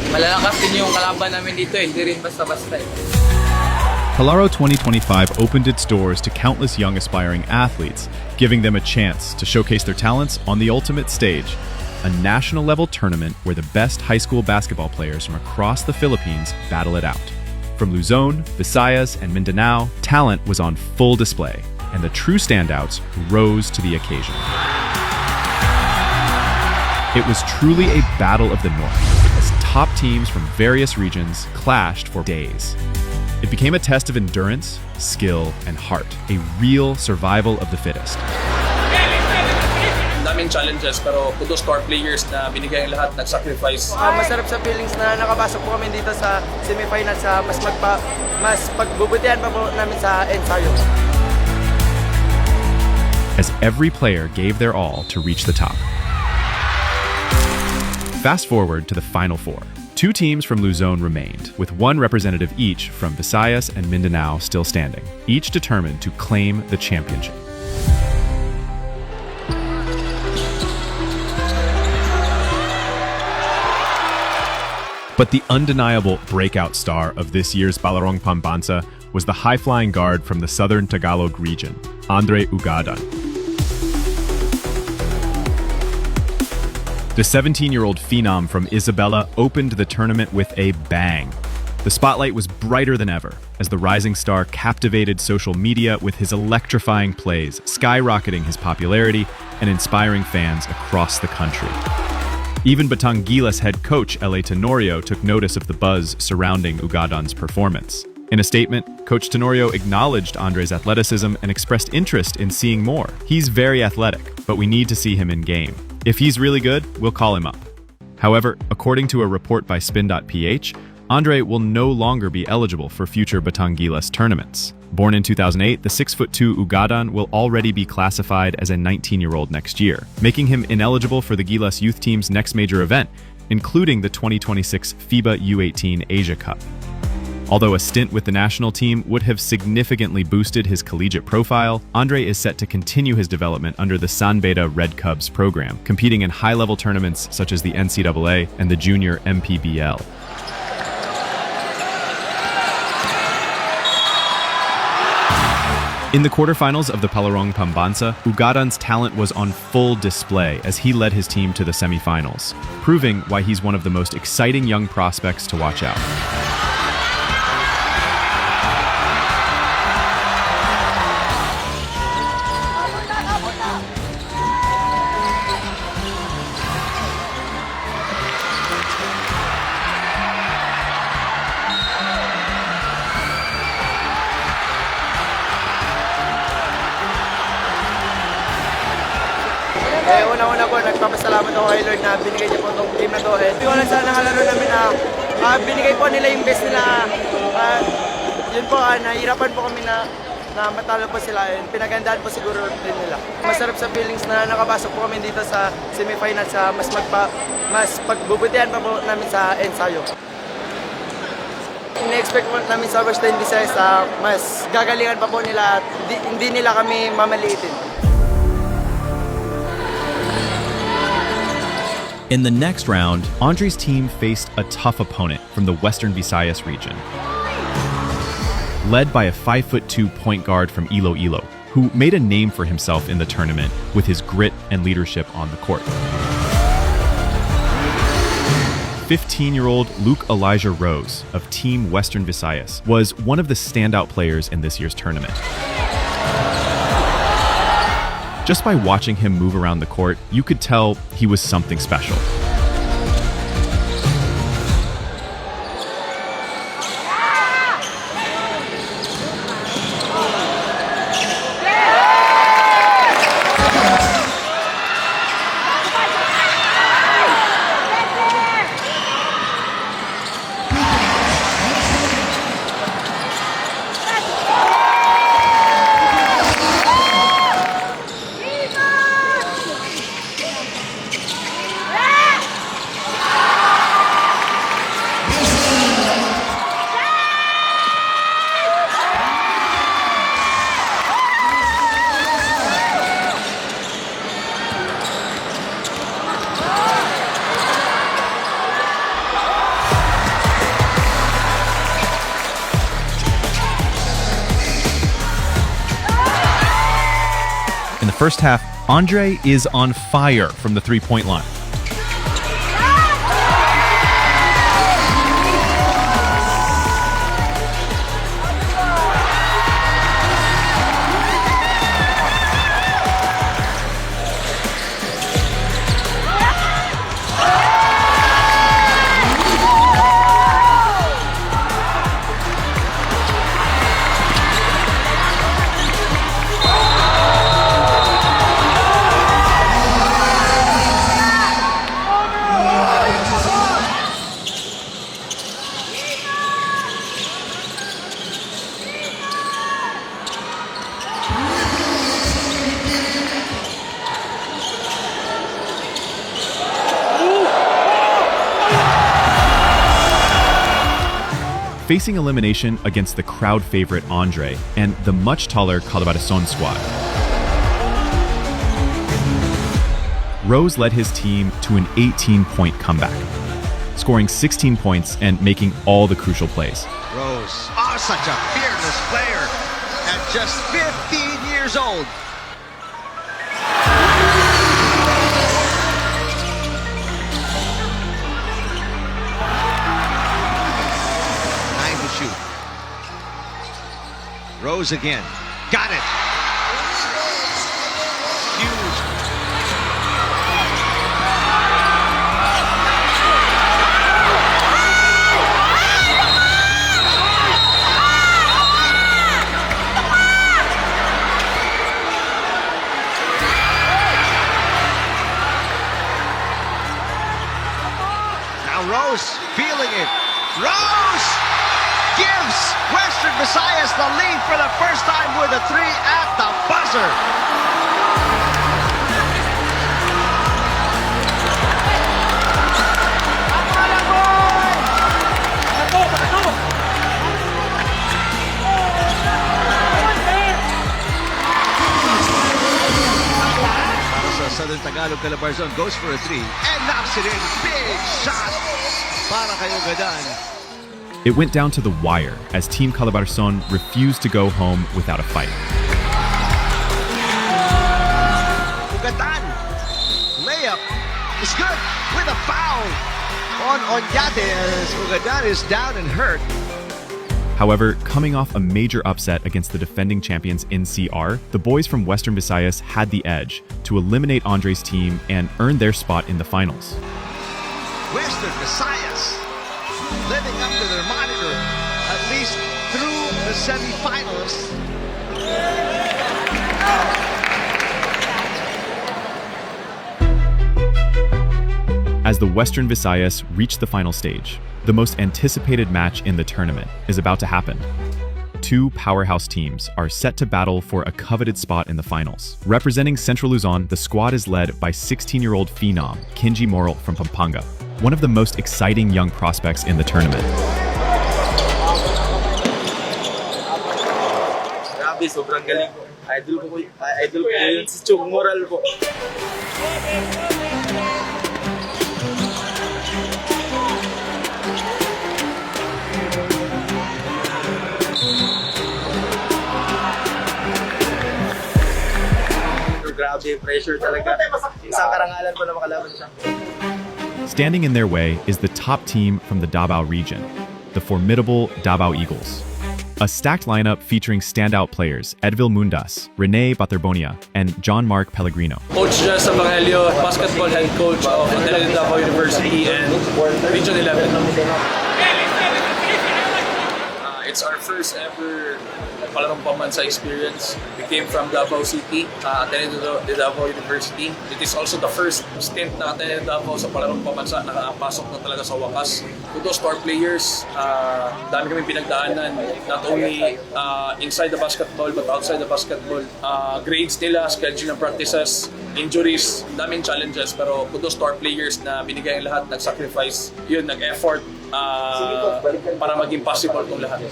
Malalakas din yung kalaban namin dito, hindi rin basta-basta. Palarong 2025 opened its doors to countless young aspiring athletes, giving them a chance to showcase their talents on the ultimate stage, a national-level tournament where the best high school basketball players from across the Philippines battle it out. From Luzon, Visayas, and Mindanao, talent was on full display, and the true standouts rose to the occasion. It was truly a battle of the North, as top teams from various regions clashed for days. It became a test of endurance, skill, and heart, a real survival of the fittest. Daming challenges pero kudos to our players na binigay ang lahat, nag-sacrifice. Masarap sa feelings na nakapasok po kami dito sa semifinal sa mas pagbubutihan pa po namin sa ensayo. As every player gave their all to reach the top. Fast forward to the Final Four. Two teams from Luzon remained, with one representative each from Visayas and Mindanao still standing, each determined to claim the championship. But the undeniable breakout star of this year's Palarong Pambansa was the high-flying guard from the southern Tagalog region, Andre Ugadan. The 17-year-old phenom from Isabela opened the tournament with a bang. The spotlight was brighter than ever as the rising star captivated social media with his electrifying plays, skyrocketing his popularity and inspiring fans across the country. Even Batangilas head coach L.A. Tenorio took notice of the buzz surrounding Ugadan's performance. In a statement, Coach Tenorio acknowledged Andre's athleticism and expressed interest in seeing more. He's very athletic, but we need to see him in game. If he's really good, we'll call him up. However, according to a report by Spin.ph, Andre will no longer be eligible for future Batangilas tournaments. Born in 2008, the 6'2" Ugadan will already be classified as a 19-year-old next year, making him ineligible for the Gilas youth team's next major event, including the 2026 FIBA U18 Asia Cup. Although a stint with the national team would have significantly boosted his collegiate profile, Andre is set to continue his development under the San Beda Red Cubs program, competing in high-level tournaments such as the NCAA and the Junior MPBL. In the quarterfinals of the Palarong Pambansa, Ugadan's talent was on full display as he led his team to the semifinals, proving why he's one of the most exciting young prospects to watch out. Una-una po, nagpapasalamat ako kay Lord na binigay niya po itong game na to. Hindi ko lang sana nakalaro namin na binigay po nila yung best nila. Yun po, nahihirapan po kami na matalo po sila. Pinagandaan po siguro din nila. Masarap sa feelings na nakapasok po kami dito sa semifinal sa mas pagbubutihan pa po namin sa ensayo. Ina-expect po namin sa West End Visayas mas gagalingan pa po nila at hindi nila kami mamaliitin. In the next round, Andre's team faced a tough opponent from the Western Visayas region, led by a 5'2" point guard from Iloilo, who made a name for himself in the tournament with his grit and leadership on the court. 15-year-old Luke Elijah Rose of Team Western Visayas was one of the standout players in this year's tournament. Just by watching him move around the court, you could tell he was something special. first half, Andre is on fire from the three-point line. Facing elimination against the crowd favorite Andre and the much taller Calabarzon squad, Rose led his team to an 18-point comeback, scoring 16 points and making all the crucial plays. Rose, such a fearless player at just 15 years old. Shoot. Rose again. Got it. Huge. Now Rose feeling it. Rose gives Western Visayas the lead for the first time with a three at the buzzer. Sa Southern Tagalog, Calabarzon goes for a three and knocks it in. Big shot para kay Ugadan. It went down to the wire as Team Calabarzon refused to go home without a fight. Ugatan, layup is good with a foul on Onyate as Ugadan is down and hurt. However, coming off a major upset against the defending champions NCR, the boys from Western Visayas had the edge to eliminate Andre's team and earn their spot in the finals. Western Visayas living up to their moniker, at least through the semifinals. As the Western Visayas reach the final stage, the most anticipated match in the tournament is about to happen. Two powerhouse teams are set to battle for a coveted spot in the finals. Representing Central Luzon, the squad is led by 16-year-old phenom Rene Moral from Pampanga, one of the most exciting young prospects in the tournament. Grabe, sobrang galing po. Idol ko yun si Chog Moral po. Grabe, pressure talaga. Isang karangalan po na makalaban siya. Standing in their way is the top team from the Davao region, the formidable Davao Eagles. A stacked lineup featuring standout players Edvil Mundas, Rene Baterbonia, and John Mark Pellegrino. Coach Jess Evangelio, basketball head coach of Davao University and Region 11. It's our first ever Palarong Pambansa experience. We came from Davao City, attended the Davao University. It is also the first stint na attended Davao sa Palarong Pambansa, nakapasok na talaga sa wakas. Kudos to our players, dami kami pinagdaanan, not only inside the basketball but outside the basketball. Grades nila, schedule ng practices, injuries, daming challenges, pero kudos to our players na binigay ang lahat, nag-sacrifice, yun, nag-effort para maging possible itong lahat.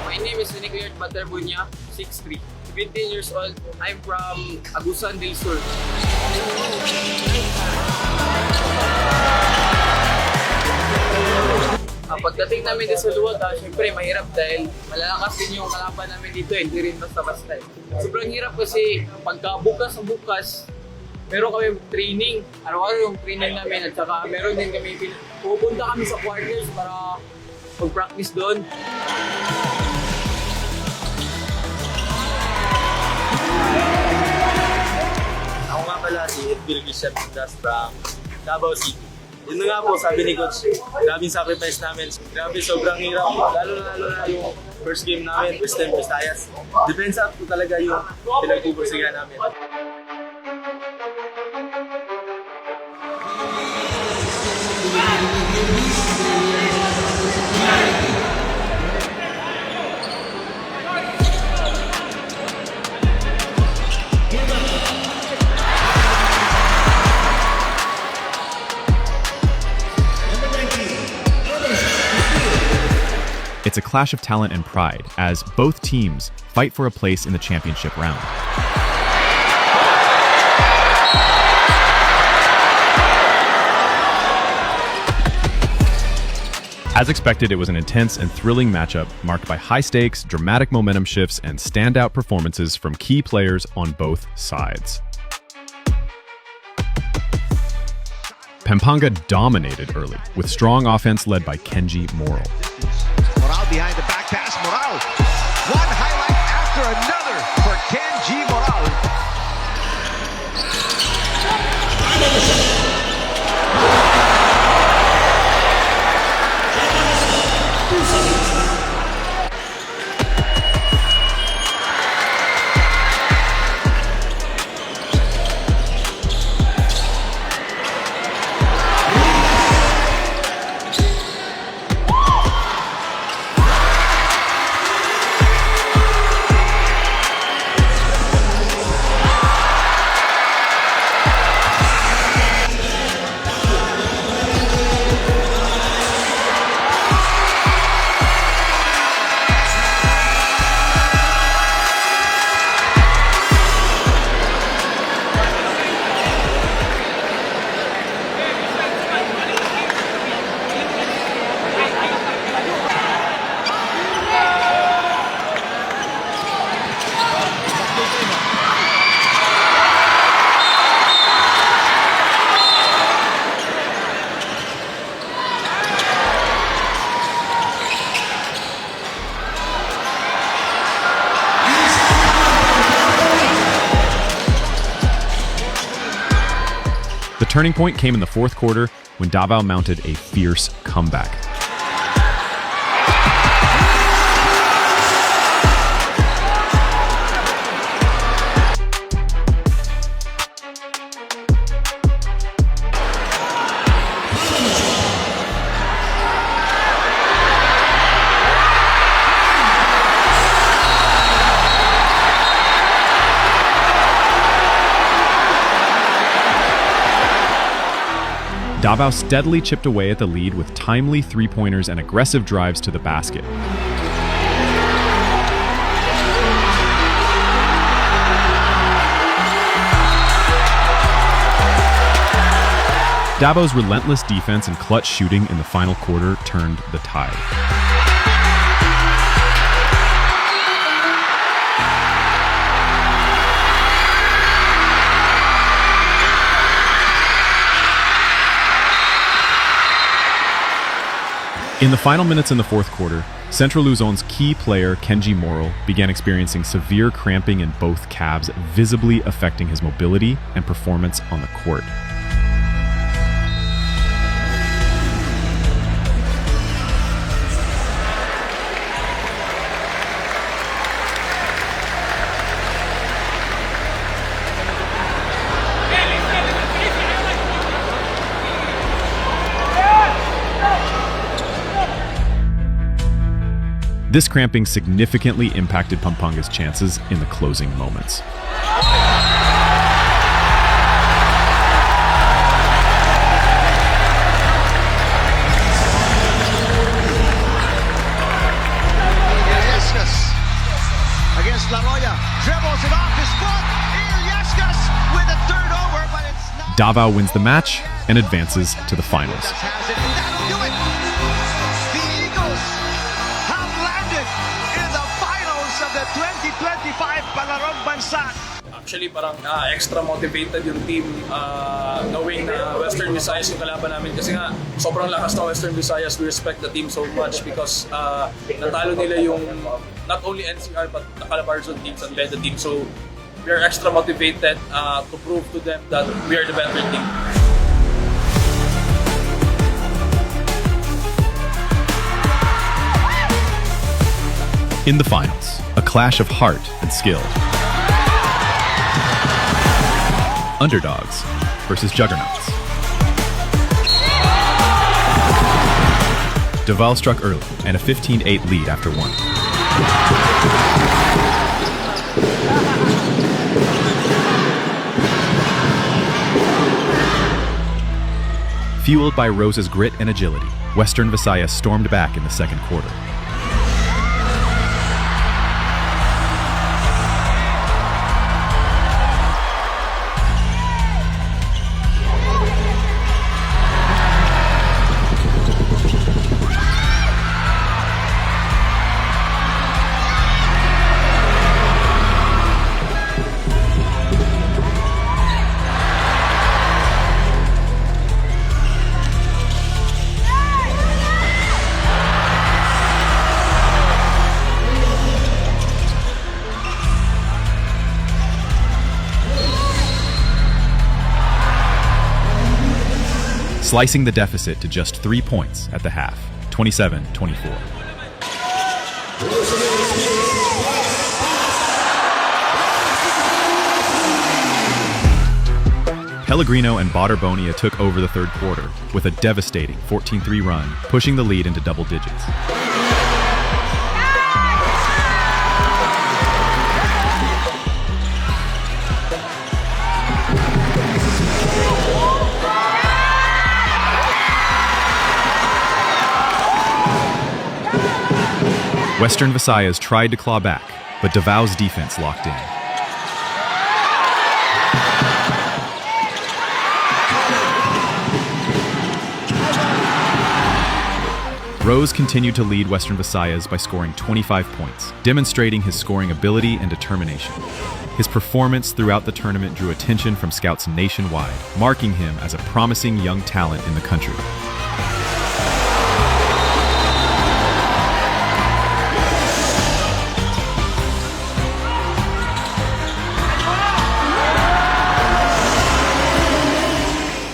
My name is Rene Baterbonia, 6'3", 15 years old. I'm from Agusan del Sur. Pagdating namin dito sa luwag, syempre mahirap dahil malalakas din yung kalaban namin dito, hindi rin basta-basta. Sobrang hirap kasi pagka bukas, meron kami training, araw-araw yung training namin at saka meron din kami, pupunta kami sa quarters para mag-practice doon. Ako nga pala si Edvil Christian Mendas from Davao City. Yun na nga po, sabi ni Coach, grabing sacrifice namin. Grabe, sobrang hirap. Lalo na yung first game namin, Western Visayas. Depensa po talaga yung pinagpupursigan namin. It's a clash of talent and pride as both teams fight for a place in the championship round. As expected, it was an intense and thrilling matchup marked by high stakes, dramatic momentum shifts, and standout performances from key players on both sides. Pampanga dominated early, with strong offense led by Kenji Moral. Moral behind the back pass. Moral. One highlight after another for Kenji Moral. The turning point came in the fourth quarter when Davao mounted a fierce comeback. Davao steadily chipped away at the lead with timely three-pointers and aggressive drives to the basket. Davo's relentless defense and clutch shooting in the final quarter turned the tide. In the final minutes in the fourth quarter, Central Luzon's key player, Kenji Moral, began experiencing severe cramping in both calves, visibly affecting his mobility and performance on the court. This cramping significantly impacted Pampanga's chances in the closing moments. Iliescas against La Roya. Dribbles it off his foot. Iliescas with a third over, but it's not. Davao wins the match and advances to the finals. Has it. That'll do it. The Eagles have landed in the finals of the 2025 Palarong Pambansa. Actually, parang extra motivated yung team knowing na Western Visayas yung kalaban namin kasi nga sobrang lakas ng Western Visayas. We respect the team so much because natalo nila yung not only NCR but the Calabarzon teams and Beda team. So we are extra motivated to prove to them that we are the better team. In the finals, a clash of heart and skill. Underdogs versus juggernauts. Davao struck early and a 15-8 lead after one. Fueled by Rose's grit and agility, Western Visayas stormed back in the second quarter. Slicing the deficit to just 3 points at the half, 27-24. Pellegrino and Baterbonia took over the third quarter with a devastating 14-3 run, pushing the lead into double digits. Western Visayas tried to claw back, but Davao's defense locked in. Rose continued to lead Western Visayas by scoring 25 points, demonstrating his scoring ability and determination. His performance throughout the tournament drew attention from scouts nationwide, marking him as a promising young talent in the country.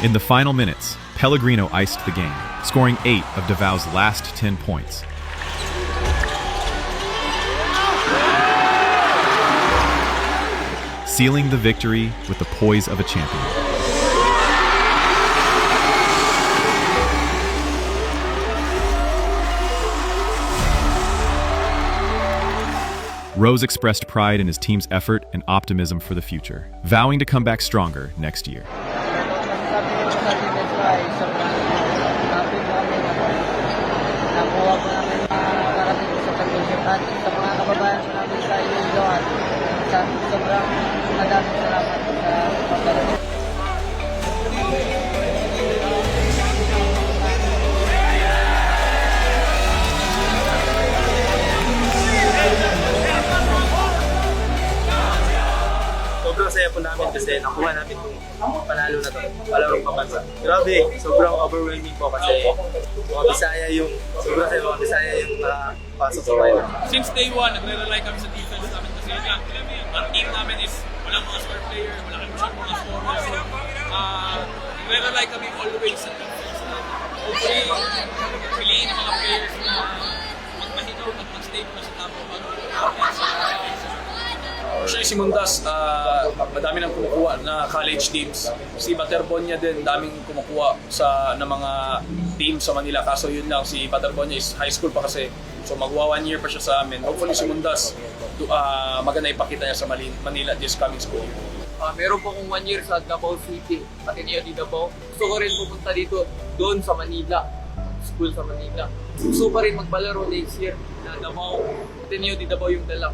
In the final minutes, Pellegrino iced the game, scoring 8 of Davao's last 10 points. Sealing the victory with the poise of a champion. Rose expressed pride in his team's effort and optimism for the future, vowing to come back stronger next year. Sobrang saya po namin kasi nakuha namin itong panalo na to, Palarong Pambansa. Grabe, sobrang overwhelming po kasi mga Bisaya yung, sobrang saya mga Bisaya yung pasok sa final. Since day one, nagre-rely kami sa defense namin kasi yun nga, ang team namin is walang mga star player, wala kami siyang mga scorer. So, nagre-rely kami always sa defense namin. Hopefully, piliin ang mga players na magmahinaw at mag-stable na sa tapo bago Actually, si Mundas, madami nang kumukuha na college teams. Si Baterbonia din, daming kumukuha ng mga teams sa Manila. Kaso yun lang, si Baterbonia is high school pa kasi. So magwa 1 year pa siya sa amin. Hopefully si Mundas, maganda ipakita niya sa Manila this coming school year. Meron po akong 1 year sa Davao City, Ateneo di Davao. Gusto ko rin pupunta dito, doon sa Manila, school sa Manila. Gusto ko pa rin magbalaro next year na Davao, Ateneo di Davao yung dala.